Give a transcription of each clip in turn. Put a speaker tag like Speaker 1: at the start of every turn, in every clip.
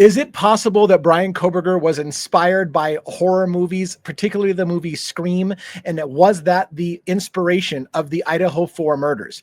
Speaker 1: Is it possible that Bryan Kohberger was inspired by horror movies, particularly the movie Scream, and was that the inspiration of the Idaho 4 murders?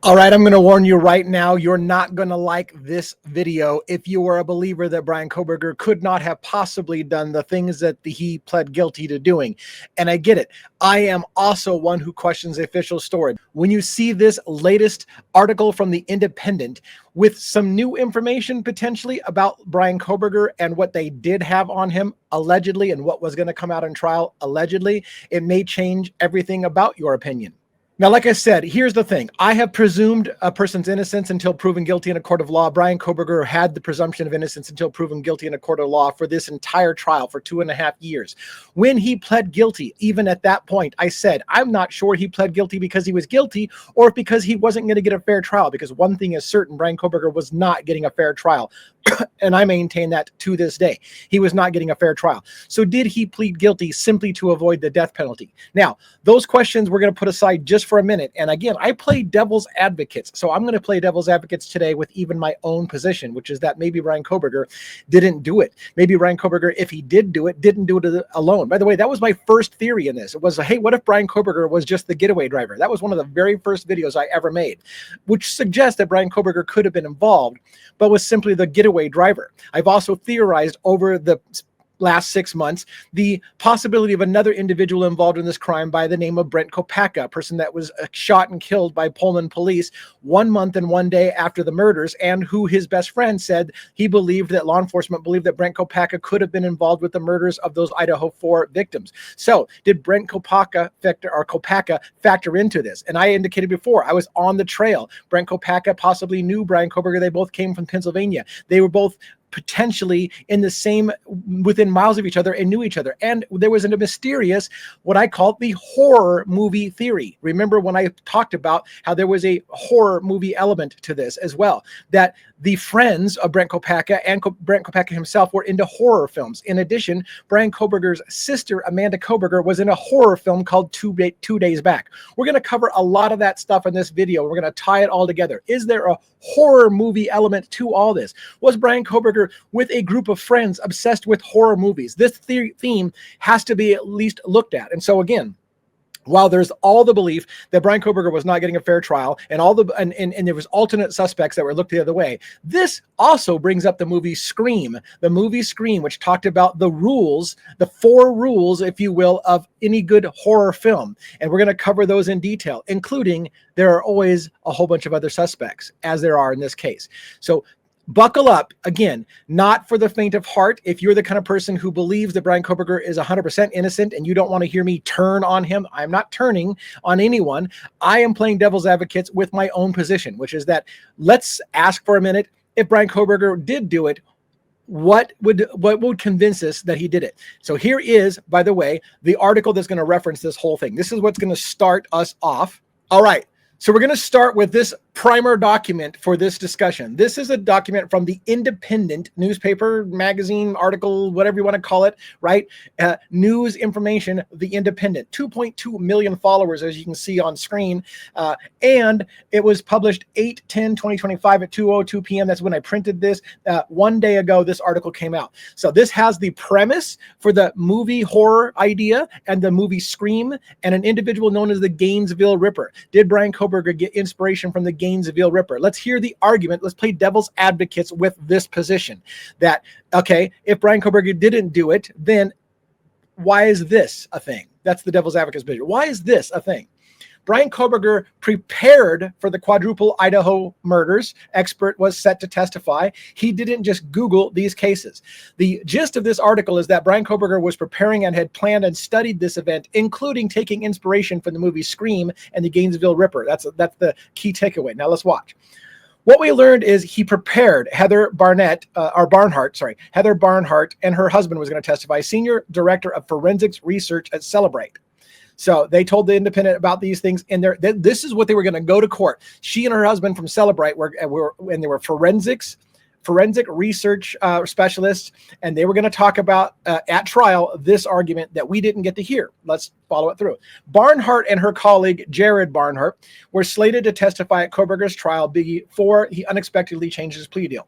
Speaker 1: All right, I'm going to warn you right now, you're not going to like this video if you are a believer that Bryan Kohberger could not have possibly done the things that he pled guilty to doing. And I get it. I am also one who questions the official story. When you see this latest article from The Independent with some new information potentially about Bryan Kohberger and what they did have on him allegedly and what was going to come out in trial allegedly, it may change everything about your opinion. Now, like I said, here's the thing. I have presumed a person's innocence until proven guilty in a court of law. Bryan Kohberger had the presumption of innocence until proven guilty in a court of law for this entire trial for 2.5 years. When he pled guilty, even at that point, I said, I'm not sure he pled guilty because he was guilty or because he wasn't going to get a fair trial, because one thing is certain, Bryan Kohberger was not getting a fair trial. And I maintain that to this day. He was not getting a fair trial. So did he plead guilty simply to avoid the death penalty? Now, those questions we're going to put aside just for a minute. And again, I play devil's advocates. So I'm going to play devil's advocates today with even my own position, which is that maybe Bryan Kohberger didn't do it. Maybe Bryan Kohberger, if he did do it, didn't do it alone. By the way, that was my first theory in this. It was, hey, what if Bryan Kohberger was just the getaway driver? That was one of the very first videos I ever made, which suggests that Bryan Kohberger could have been involved, but was simply the getaway driver. I've also theorized over the last 6 months the possibility of another individual involved in this crime by the name of Brent Kopaka, a person that was shot and killed by Pullman police 1 month and 1 day after the murders, and who his best friend said he believed that law enforcement believed that Brent Kopaka could have been involved with the murders of those Idaho 4 victims. So did Brent Kopaka factor into this? And I indicated before, I was on the trail. Brent Kopaka possibly knew Bryan Kohberger. They both came from Pennsylvania. They were both potentially in the same, within miles of each other, and knew each other. And there was a mysterious, what I call the horror movie theory. Remember when I talked about how there was a horror movie element to this as well, that the friends of Brent Kopaka and Brent Kopaka himself were into horror films. In addition, Bryan Kohberger's sister, Amanda Coberger, was in a horror film called 2 Days Back. We're going to cover a lot of that stuff in this video. We're going to tie it all together. Is there a horror movie element to all this? Was Bryan Kohberger with a group of friends obsessed with horror movies? This theme has to be at least looked at. And so again, while there's all the belief that Bryan Kohberger was not getting a fair trial, and all the and there was alternate suspects that were looked the other way, this also brings up the movie Scream, which talked about the rules, the 4 rules, if you will, of any good horror film. And we're going to cover those in detail, including there are always a whole bunch of other suspects, as there are in this case. So buckle up. Again, not for the faint of heart. If you're the kind of person who believes that Bryan Kohberger is 100% innocent and you don't want to hear me turn on him, I'm not turning on anyone. I am playing devil's advocates with my own position, which is that let's ask for a minute, if Bryan Kohberger did do it, what would convince us that he did it? So here is, by the way, the article that's going to reference this whole thing. This is what's going to start us off. All right. So we're going to start with this primer document for this discussion. This is a document from the Independent newspaper, magazine, article, whatever you want to call it, right? News information, the Independent. 2.2 million followers, as you can see on screen. And it was published 8/10/2025 at 2:02 p.m. That's when I printed this. 1 day ago, this article came out. So this has the premise for the movie horror idea and the movie Scream, and an individual known as the Gainesville Ripper. Did Bryan Kohberger get inspiration from the Gainesville Ripper? Let's hear the argument. Let's play devil's advocates with this position that, okay, if Bryan Kohberger didn't do it, then why is this a thing? That's the devil's advocate's position. Why is this a thing? Bryan Kohberger prepared for the quadruple Idaho murders. Expert was set to testify. He didn't just Google these cases. The gist of this article is that Bryan Kohberger was preparing and had planned and studied this event, including taking inspiration from the movie Scream and the Gainesville Ripper. That's the key takeaway. Now let's watch. What we learned is he prepared Heather Barnhart, and her husband was going to testify, Senior Director of Forensics Research at Celebrate. So they told the Independent about these things, and this is what they were going to go to court. She and her husband from Celebrate were forensics forensic research specialists, and they were going to talk about at trial this argument that we didn't get to hear. Let's follow it through. Barnhart and her colleague Jared Barnhart were slated to testify at Coberger's trial before he unexpectedly changed his plea deal.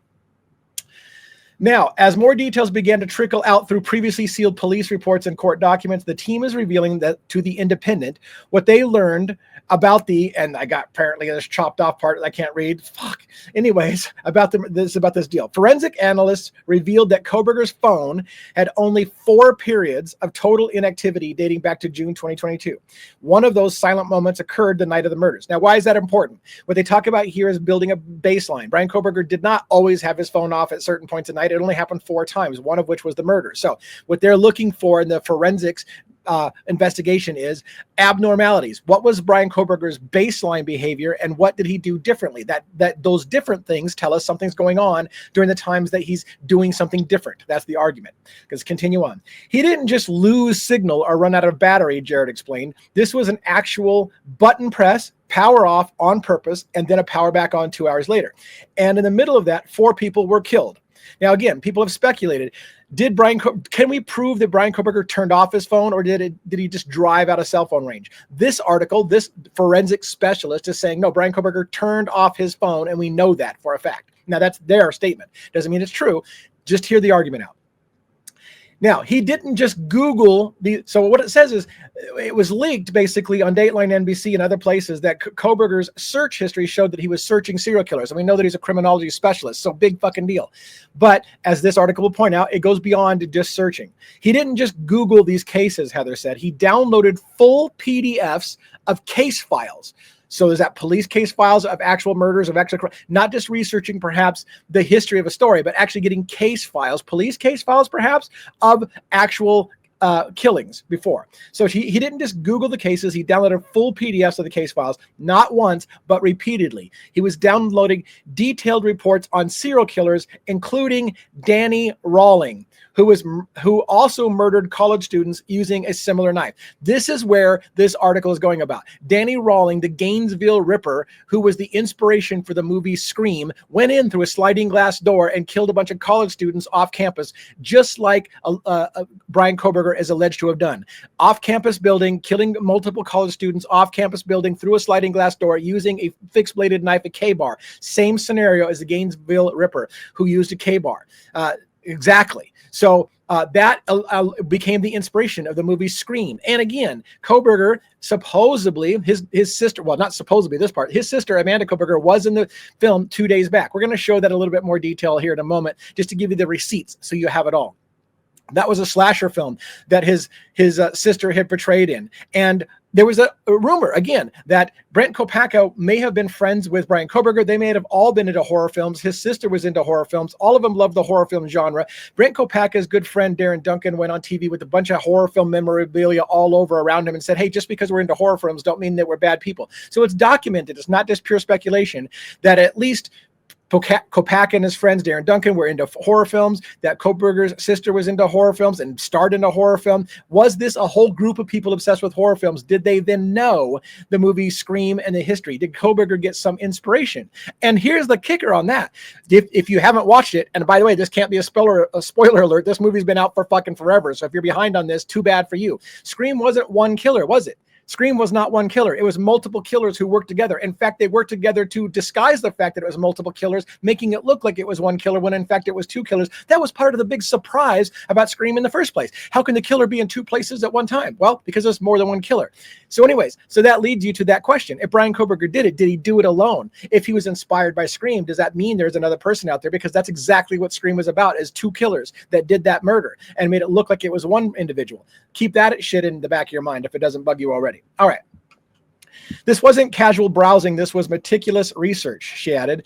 Speaker 1: Now, as more details began to trickle out through previously sealed police reports and court documents, the team is revealing that to the Independent what they learned about and I got apparently this chopped off part that I can't read. Fuck. Anyways, about this deal. Forensic analysts revealed that Kohberger's phone had only 4 periods of total inactivity dating back to June 2022. One of those silent moments occurred the night of the murders. Now, why is that important? What they talk about here is building a baseline. Bryan Kohberger did not always have his phone off at certain points of night. It only happened 4 times, one of which was the murder. So what they're looking for in the forensics investigation is abnormalities. What was Bryan Kohberger's baseline behavior, and what did he do differently? That those different things tell us something's going on during the times that he's doing something different. That's the argument. Because continue on. He didn't just lose signal or run out of battery, Jared explained. This was an actual button press, power off on purpose, and then a power back on 2 hours later. And in the middle of that, 4 people were killed. Now, again, people have speculated. Can we prove that Bryan Kohberger turned off his phone, or did he just drive out of cell phone range? This article, this forensic specialist is saying, no, Bryan Kohberger turned off his phone, and we know that for a fact. Now, that's their statement. Doesn't mean it's true. Just hear the argument out. Now, he didn't just Google so what it says is it was leaked basically on Dateline NBC and other places that Kohberger's search history showed that he was searching serial killers. And we know that he's a criminology specialist, so big fucking deal. But as this article will point out, it goes beyond just searching. He didn't just Google these cases, Heather said. He downloaded full PDFs of case files. So is that police case files of actual murders, of actual, not just researching perhaps the history of a story, but actually getting case files, police case files perhaps, of actual killings before. So he didn't just Google the cases. He downloaded full PDFs of the case files, not once, but repeatedly. He was downloading detailed reports on serial killers, including Danny Rawling, who also murdered college students using a similar knife. This is where this article is going about. Danny Rawling, the Gainesville Ripper, who was the inspiration for the movie Scream, went in through a sliding glass door and killed a bunch of college students off campus, just like Bryan Kohberger is alleged to have done. Off-campus building, killing multiple college students off-campus building through a sliding glass door using a fixed-bladed knife, a K-bar. Same scenario as the Gainesville Ripper, who used a K-bar. Exactly. So that became the inspiration of the movie Scream. And again, Kohberger supposedly, his sister, well, not supposedly this part, his sister, Amanda Coberger, was in the film 2 days back. We're going to show that a little bit more detail here in a moment, just to give you the receipts so you have it all. That was a slasher film that his sister had portrayed in. And there was a rumor, again, that Brent Kopacka may have been friends with Bryan Kohberger. They may have all been into horror films. His sister was into horror films. All of them loved the horror film genre. Brent Kopacka's good friend, Darren Duncan, went on TV with a bunch of horror film memorabilia all over around him and said, hey, just because we're into horror films don't mean that we're bad people. So it's documented. It's not just pure speculation that at least Kopacka and his friends, Darren Duncan, were into horror films, that Kohberger's sister was into horror films and starred in a horror film. Was this a whole group of people obsessed with horror films? Did they then know the movie Scream and the history? Did Kohberger get some inspiration? And here's the kicker on that. If you haven't watched it, and by the way, this can't be a spoiler alert, this movie's been out for fucking forever. So if you're behind on this, too bad for you. Scream wasn't one killer, was it? Scream was not one killer. It was multiple killers who worked together. In fact, they worked together to disguise the fact that it was multiple killers, making it look like it was one killer when in fact it was 2 killers. That was part of the big surprise about Scream in the first place. How can the killer be in 2 places at one time? Well, because there's more than one killer. So anyways, so that leads you to that question. If Bryan Kohberger did it, did he do it alone? If he was inspired by Scream, does that mean there's another person out there? Because that's exactly what Scream was about, is 2 killers that did that murder and made it look like it was one individual. Keep that shit in the back of your mind if it doesn't bug you already. All right. This wasn't casual browsing. This was meticulous research, she added.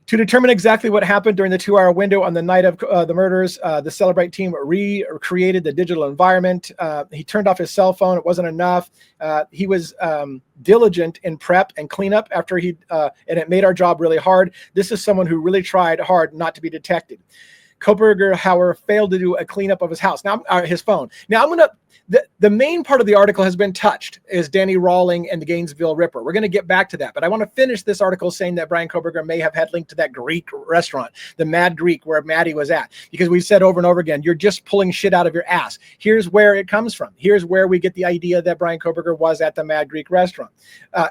Speaker 1: To determine exactly what happened during the 2-hour window on the night of the murders, the Celebrate team recreated the digital environment. He turned off his cell phone. It wasn't enough. He was diligent in prep and cleanup after and it made our job really hard. This is someone who really tried hard not to be detected. Coberger, however, failed to do a cleanup of his house. Now, his phone. Now, I'm going to the main part of the article has been touched, is Danny Rawling and the Gainesville Ripper. We're going to get back to that, but I want to finish this article saying that Bryan Kohberger may have had linked to that Greek restaurant, the Mad Greek, where Maddie was at, because we've said over and over again, you're just pulling shit out of your ass. Here's where it comes from. Here's where we get the idea that Bryan Kohberger was at the Mad Greek restaurant.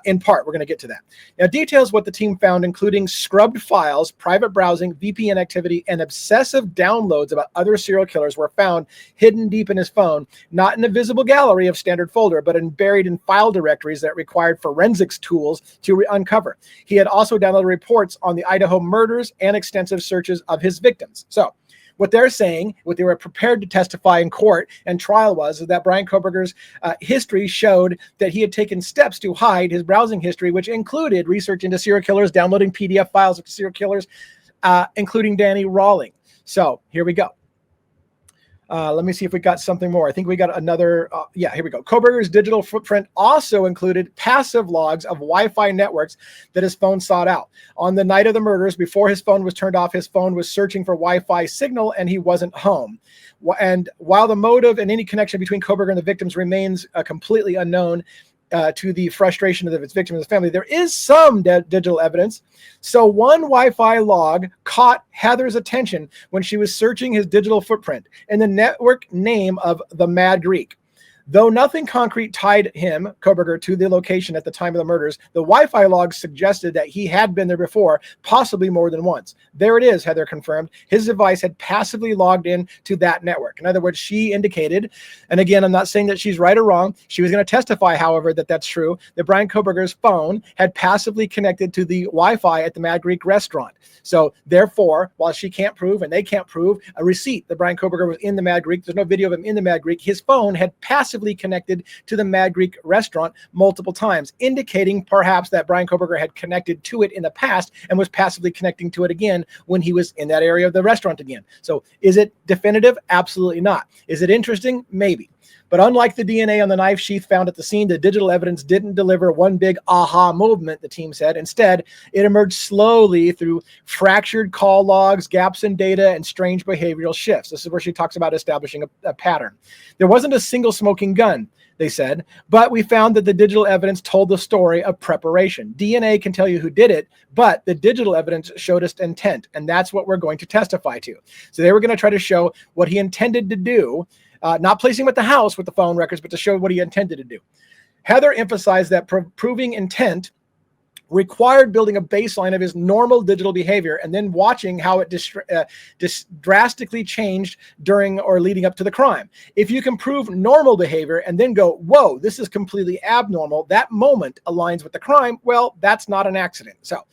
Speaker 1: In part, we're going to get to that. Now, details what the team found, including scrubbed files, private browsing, VPN activity, and obsessive downloads about other serial killers were found hidden deep in his phone, not in a visible gallery of standard folder, but buried in file directories that required forensics tools to uncover. He had also downloaded reports on the Idaho murders and extensive searches of his victims. So what they're saying, what they were prepared to testify in court and trial was that Bryan Kohberger's history showed that he had taken steps to hide his browsing history, which included research into serial killers, downloading PDF files of serial killers, including Danny Rawling. So here we go. Let me see if we got something more. I think we got another. Yeah, here we go. Coberger's digital footprint also included passive logs of Wi-Fi networks that his phone sought out. On the night of the murders, before his phone was turned off, his phone was searching for Wi-Fi signal and he wasn't home. And while the motive and any connection between Kohberger and the victims remains completely unknown, to the frustration of its victim and his family, there is some digital evidence. So one Wi-Fi log caught Heather's attention when she was searching his digital footprint and the network name of the Mad Greek. Though nothing concrete tied him, Coberger, to the location at the time of the murders, the Wi-Fi logs suggested that he had been there before, possibly more than once. There it is, Heather confirmed. His device had passively logged in to that network. In other words, she indicated, and again, I'm not saying that she's right or wrong. She was going to testify, however, that that's true, that Bryan Kohberger's phone had passively connected to the Wi-Fi at the Mad Greek restaurant. So therefore, while she can't prove and they can't prove a receipt that Bryan Kohberger was in the Mad Greek, there's no video of him in the Mad Greek, his phone had passively connected to the Mad Greek restaurant multiple times, indicating perhaps that Bryan Kohberger had connected to it in the past and was passively connecting to it again when he was in that area of the restaurant again. So is it definitive? Absolutely not. Is it interesting? Maybe. But unlike the DNA on the knife sheath found at the scene, the digital evidence didn't deliver one big aha movement, the team said. Instead, it emerged slowly through fractured call logs, gaps in data, and strange behavioral shifts. This is where she talks about establishing a pattern. There wasn't a single smoking gun, they said, but we found that the digital evidence told the story of preparation. DNA can tell you who did it, but the digital evidence showed us intent, and that's what we're going to testify to. So they were going to try to show what he intended to do, not placing him at the house with the phone records, but to show what he intended to do. Heather emphasized that proving intent required building a baseline of his normal digital behavior and then watching how it drastically changed during or leading up to the crime. If you can prove normal behavior and then go, whoa, this is completely abnormal, that moment aligns with the crime, well, that's not an accident. So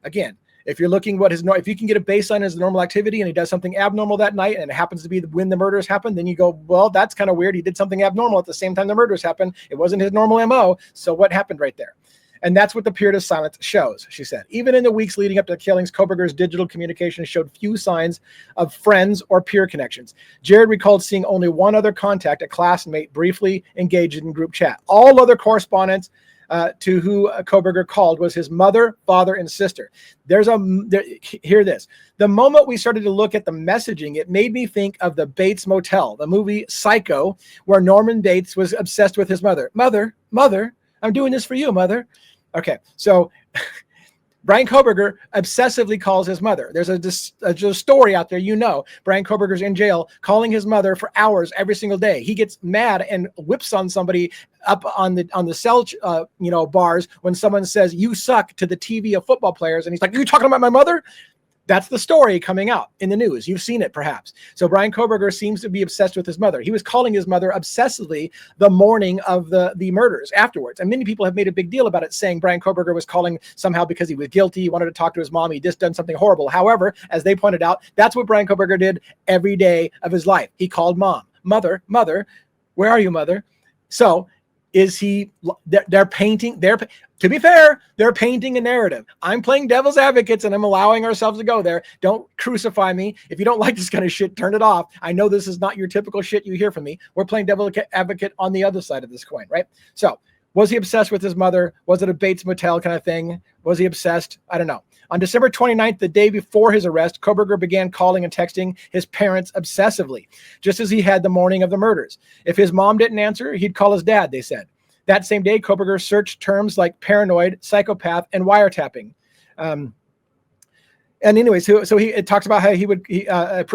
Speaker 1: again, if you're looking if you can get a baseline as a normal activity and he does something abnormal that night and it happens to be when the murders happened, then you go, well, that's kind of weird. He did something abnormal at the same time the murders happened. It wasn't his normal MO. So what happened right there? And that's what the period of silence shows, she said. Even in the weeks leading up to the killings, Coberger's digital communication showed few signs of friends or peer connections. Jared recalled seeing only one other contact, a classmate, briefly engaged in group chat. All other correspondence to who Coberger called was his mother, father, and sister. Hear this. The moment we started to look at the messaging, it made me think of the Bates Motel, the movie Psycho, where Norman Bates was obsessed with his mother. Mother, I'm doing this for you, mother. Okay, so Bryan Kohberger obsessively calls his mother. There's a story out there, Bryan Kohberger's in jail calling his mother for hours every single day. He gets mad and whips on somebody up on the cell bars when someone says you suck to the TV of football players, and he's like, "Are you talking about my mother?" That's the story coming out in the news. You've seen it perhaps. So Bryan Kohberger seems to be obsessed with his mother. He was calling his mother obsessively the morning of the murders afterwards. And many people have made a big deal about it, saying Bryan Kohberger was calling somehow because he was guilty. He wanted to talk to his mom. He just done something horrible. However, as they pointed out, that's what Bryan Kohberger did every day of his life. He called mom, mother, where are you, mother? So they're painting, to be fair, they're painting a narrative. I'm playing devil's advocates and I'm allowing ourselves to go there. Don't crucify me. If you don't like this kind of shit, turn it off. I know this is not your typical shit you hear from me. We're playing devil's advocate on the other side of this coin, right? So was he obsessed with his mother? Was it a Bates Motel kind of thing? Was he obsessed? I don't know. On December 29th, the day before his arrest, Coberger began calling and texting his parents obsessively, just as he had the morning of the murders. If his mom didn't answer, he'd call his dad, they said. That same day, Coberger searched terms like paranoid, psychopath, and wiretapping. And anyways, so it talks about how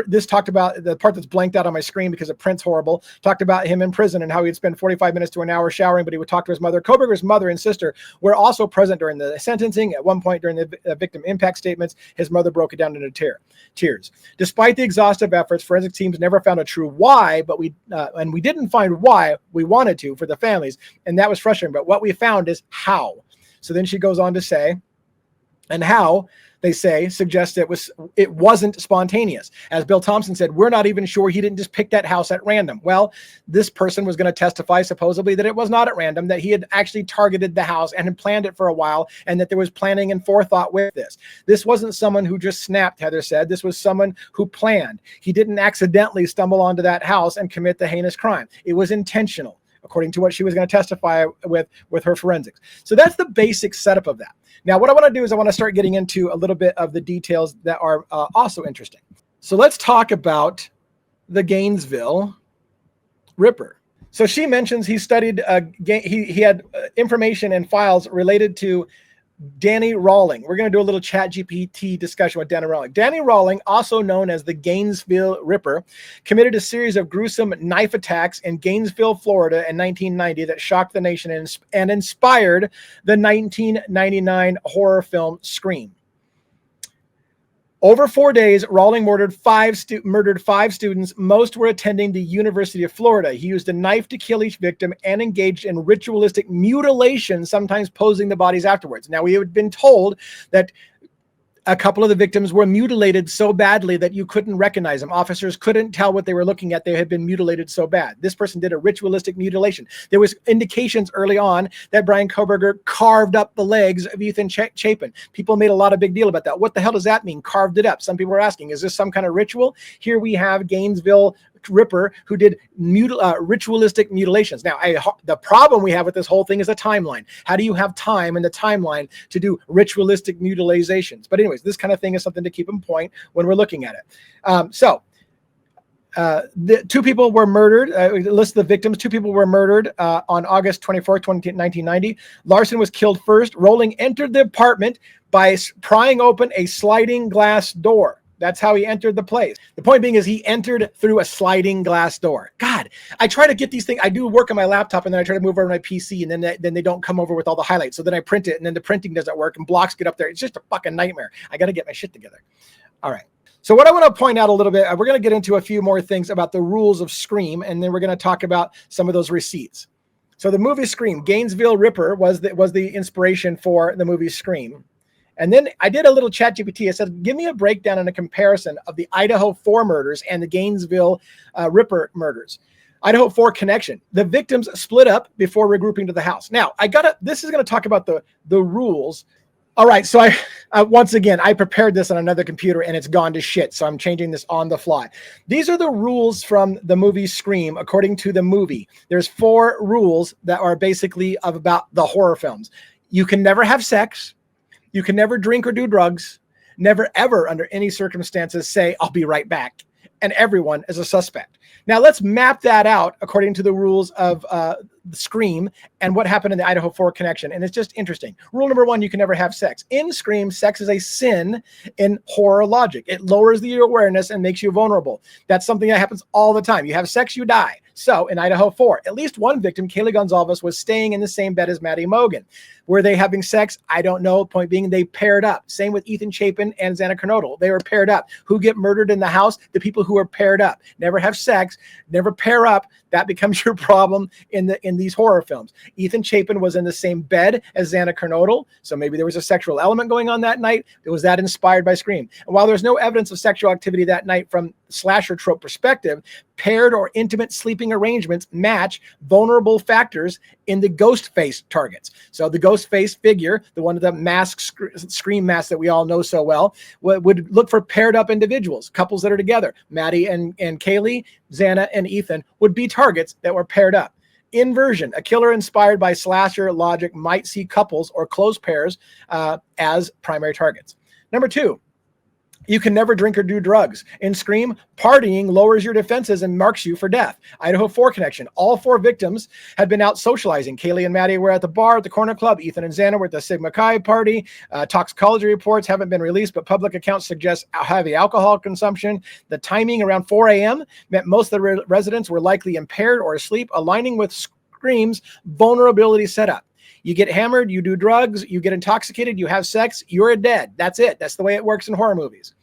Speaker 1: this talked about the part that's blanked out on my screen because it prints horrible, talked about him in prison and how he'd spend 45 minutes to an hour showering, but he would talk to his mother. Coberger's mother and sister were also present during the sentencing. At one point during the victim impact statements, his mother broke it down into tears. Despite the exhaustive efforts, forensic teams never found a true why, but we didn't find why we wanted to for the families, and that was frustrating. But what we found is how. So then she goes on to say, and how, they say, suggests it wasn't spontaneous. As Bill Thompson said, we're not even sure he didn't just pick that house at random. Well, this person was going to testify supposedly that it was not at random, that he had actually targeted the house and had planned it for a while, and that there was planning and forethought with this. This wasn't someone who just snapped, Heather said. This was someone who planned. He didn't accidentally stumble onto that house and commit the heinous crime. It was intentional, according to what she was going to testify with her forensics. So that's the basic setup of that. Now, what I want to do is I want to start getting into a little bit of the details that are also interesting. So let's talk about the Gainesville Ripper. So she mentions he studied, he had information and files related to Danny Rawling. We're going to do a little chat GPT discussion with Danny Rawling. Danny Rawling, also known as the Gainesville Ripper, committed a series of gruesome knife attacks in Gainesville, Florida in 1990 that shocked the nation and inspired the 1999 horror film Scream. Over 4 days, Rawling murdered five students. Most were attending the University of Florida. He used a knife to kill each victim and engaged in ritualistic mutilation, sometimes posing the bodies afterwards. Now, we had been told that a couple of the victims were mutilated so badly that you couldn't recognize them. Officers couldn't tell what they were looking at. They had been mutilated so bad. This person did a ritualistic mutilation. There was indications early on that Bryan Kohberger carved up the legs of Ethan Chapin. People made a lot of big deal about that. What the hell does that mean? Carved it up. Some people were asking, is this some kind of ritual? Here we have Gainesville Ripper who did ritualistic mutilations. Now, the problem we have with this whole thing is a timeline. How do you have time in the timeline to do ritualistic mutilations? But anyways, this kind of thing is something to keep in point when we're looking at it. The two people were murdered. List the victims. 2 people were murdered on August 24th, 1990. Larson was killed first. Rawling entered the apartment by prying open a sliding glass door. That's how he entered the place. The point being is he entered through a sliding glass door. God, I try to get these things. I do work on my laptop and then I try to move over my PC and then they don't come over with all the highlights. So then I print it and then the printing doesn't work and blocks get up there. It's just a fucking nightmare. I got to get my shit together. All right. So what I want to point out a little bit, we're going to get into a few more things about the rules of Scream, and then we're going to talk about some of those receipts. So the movie Scream, Gainesville Ripper was the inspiration for the movie Scream. And then I did a little chat GPT. I said, give me a breakdown and a comparison of the Idaho 4 murders and the Gainesville Ripper murders. Idaho 4 connection. The victims split up before regrouping to the house. Now, this is going to talk about the rules. All right, so once again, I prepared this on another computer and it's gone to shit, so I'm changing this on the fly. These are the rules from the movie Scream, according to the movie. There's 4 rules that are basically about the horror films. You can never have sex. You can never drink or do drugs. Never, ever, under any circumstances, say, I'll be right back. And everyone is a suspect. Now, let's map that out according to the rules of Scream and what happened in the Idaho 4 connection. And it's just interesting. Rule number 1, you can never have sex. In Scream, sex is a sin in horror logic. It lowers the awareness and makes you vulnerable. That's something that happens all the time. You have sex, you die. So in Idaho 4, at least one victim, Kaylee Gonzalez, was staying in the same bed as Maddie Mogan. Were they having sex? I don't know. Point being, they paired up. Same with Ethan Chapin and Xana Kernodle. They were paired up. Who get murdered in the house? The people who are paired up. Never have sex. Never pair up. That becomes your problem in these horror films. Ethan Chapin was in the same bed as Xana Kernodle, so maybe there was a sexual element going on that night. Was that inspired by Scream? And while there's no evidence of sexual activity that night from slasher trope perspective, paired or intimate sleeping arrangements match vulnerable factors in the ghost face targets. So the ghost face figure, the one of the mask Scream mask that we all know so well, would look for paired up individuals, couples that are together. Maddie and Kaylee, Xana and Ethan would be targets that were paired up. Inversion, a killer inspired by slasher logic might see couples or close pairs as primary targets. Number 2, you can never drink or do drugs. In Scream, partying lowers your defenses and marks you for death. Idaho 4 connection. All 4 victims had been out socializing. Kaylee and Maddie were at the bar at the corner club. Ethan and Xana were at the Sigma Chi party. Toxicology reports haven't been released, but public accounts suggest heavy alcohol consumption. The timing around 4 a.m. meant most of the residents were likely impaired or asleep, aligning with Scream's vulnerability setup. You get hammered, you do drugs, you get intoxicated, you have sex, you're dead. That's it. That's the way it works in horror movies.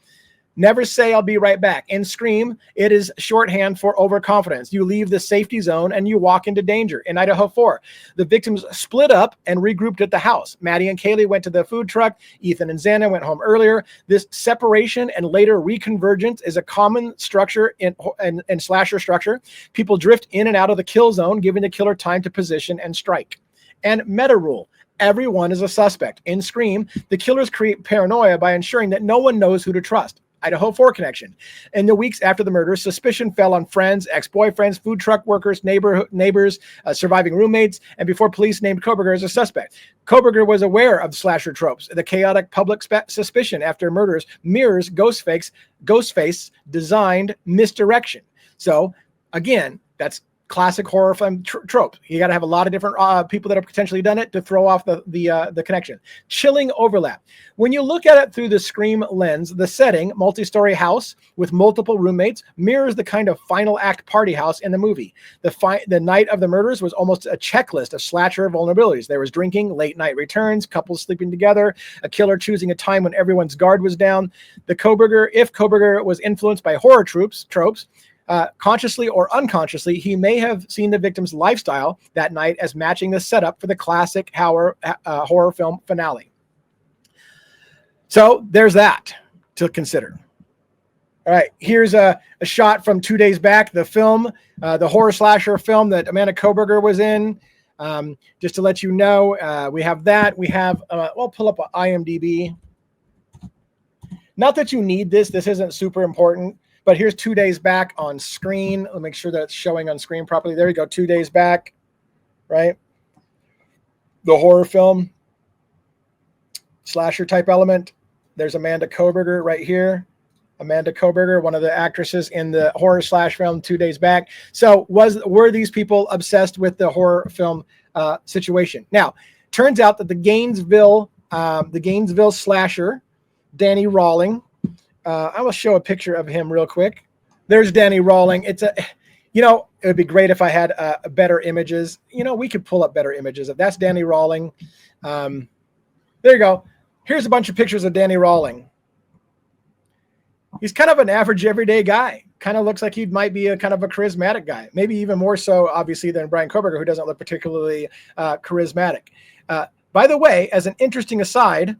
Speaker 1: Never say, I'll be right back. In Scream, it is shorthand for overconfidence. You leave the safety zone and you walk into danger. In Idaho 4, the victims split up and regrouped at the house. Maddie and Kaylee went to the food truck. Ethan and Xana went home earlier. This separation and later reconvergence is a common structure in slasher structure. People drift in and out of the kill zone, giving the killer time to position and strike. And meta rule. Everyone is a suspect. In Scream, the killers create paranoia by ensuring that no one knows who to trust. Idaho 4 connection. In the weeks after the murders, suspicion fell on friends, ex-boyfriends, food truck workers, neighbors, surviving roommates, and before police named Coberger as a suspect. Coberger was aware of slasher tropes. The chaotic public suspicion after murders mirrors Ghostface designed misdirection. So, again, that's classic horror film trope. You got to have a lot of different people that have potentially done it to throw off the connection. Chilling overlap. When you look at it through the Scream lens, the setting, multi-story house with multiple roommates, mirrors the kind of final act party house in the movie. The night of the murders was almost a checklist of slasher vulnerabilities. There was drinking, late night returns, couples sleeping together, a killer choosing a time when everyone's guard was down. If Coberger was influenced by horror tropes, consciously or unconsciously, he may have seen the victim's lifestyle that night as matching the setup for the classic horror film finale. So there's that to consider. All right, here's a shot from 2 days back, the film, the horror slasher film that Amanda Coberger was in. Just to let you know, we have that. We have, we'll pull up IMDb. Not that you need this. This isn't super important. But here's 2 days back on screen. Let me make sure that it's showing on screen properly. There you go, 2 days back, right? The horror film, slasher type element. There's Amanda Coberger right here. Amanda Coberger, one of the actresses in the horror slash film 2 days back. So were these people obsessed with the horror film situation? Now, turns out that the Gainesville slasher, Danny Rawling, I will show a picture of him real quick. There's Danny Rawling. It would be great if I had better images. We could pull up better images. If that's Danny Rawling. There you go. Here's a bunch of pictures of Danny Rawling. He's kind of an average everyday guy. Kind of looks like he might be a kind of a charismatic guy. Maybe even more so, obviously, than Bryan Kohberger, who doesn't look particularly charismatic. By the way, as an interesting aside,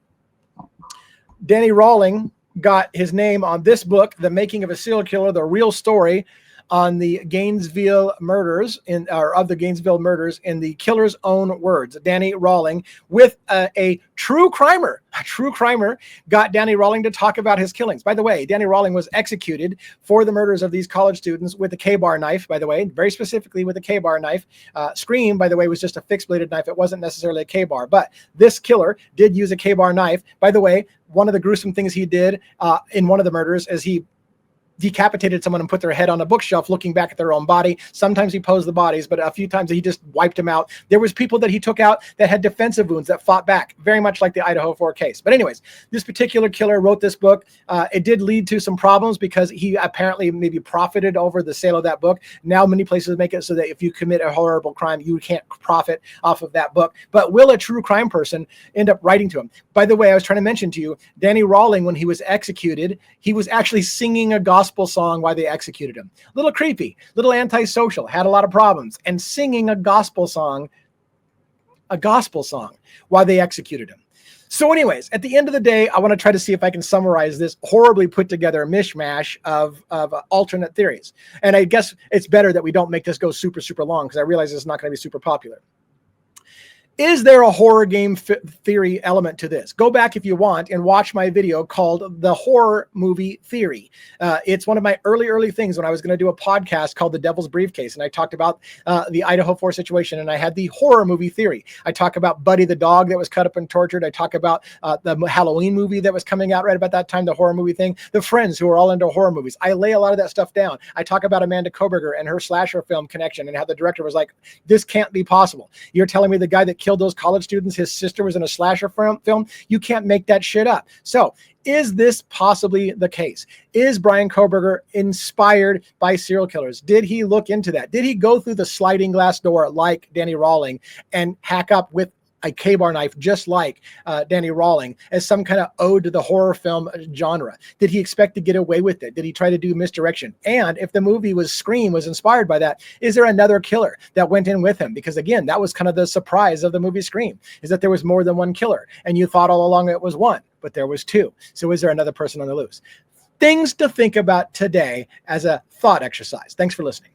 Speaker 1: Danny Rawling got his name on this book, The Making of a Serial Killer, The Real Story on the Gainesville murders of the Gainesville murders in the killer's own words. Danny Rawling with a true crimer. A true crimer got Danny Rawling to talk about his killings. By the way, Danny Rawling was executed for the murders of these college students with a K-bar knife, by the way, very specifically with a K-bar knife. Scream, by the way, was just a fixed-bladed knife. It wasn't necessarily a K-bar, but this killer did use a K-bar knife. By the way, one of the gruesome things he did in one of the murders is he decapitated someone and put their head on a bookshelf looking back at their own body. Sometimes he posed the bodies, but a few times he just wiped them out. There was people that he took out that had defensive wounds that fought back, very much like the Idaho 4 case. But anyways, this particular killer wrote this book. It did lead to some problems because he apparently maybe profited over the sale of that book. Now many places make it so that if you commit a horrible crime, you can't profit off of that book. But will a true crime person end up writing to him? By the way, I was trying to mention to you, Danny Rawling, when he was executed, he was actually singing a gospel song while they executed him. A little creepy, little antisocial, had a lot of problems, and singing a gospel song while they executed him. So anyways, at the end of the day, I want to try to see if I can summarize this horribly put together mishmash of alternate theories. And I guess it's better that we don't make this go super, super long because I realize it's not going to be super popular. Is there a horror game theory element to this? Go back if you want and watch my video called The Horror Movie Theory. It's one of my early things when I was going to do a podcast called The Devil's Briefcase. And I talked about the Idaho 4 situation, and I had the horror movie theory. I talk about Buddy the dog that was cut up and tortured. I talk about the Halloween movie that was coming out right about that time, the horror movie thing, the friends who are all into horror movies. I lay a lot of that stuff down. I talk about Amanda Coberger and her slasher film connection and how the director was like, this can't be possible. You're telling me the guy that killed those college students, his sister was in a slasher film? You can't make that shit up. So is this possibly the case? Is Bryan Kohberger inspired by serial killers? Did he look into that? Did he go through the sliding glass door like Danny Rawling and hack up with a K-bar knife just like Danny Rawling as some kind of ode to the horror film genre? Did he expect to get away with it? Did he try to do misdirection? And if the movie Scream was inspired by that, is there another killer that went in with him? Because again, that was kind of the surprise of the movie Scream, is that there was more than one killer. And you thought all along it was one, but there was two. So is there another person on the loose? Things to think about today as a thought exercise. Thanks for listening.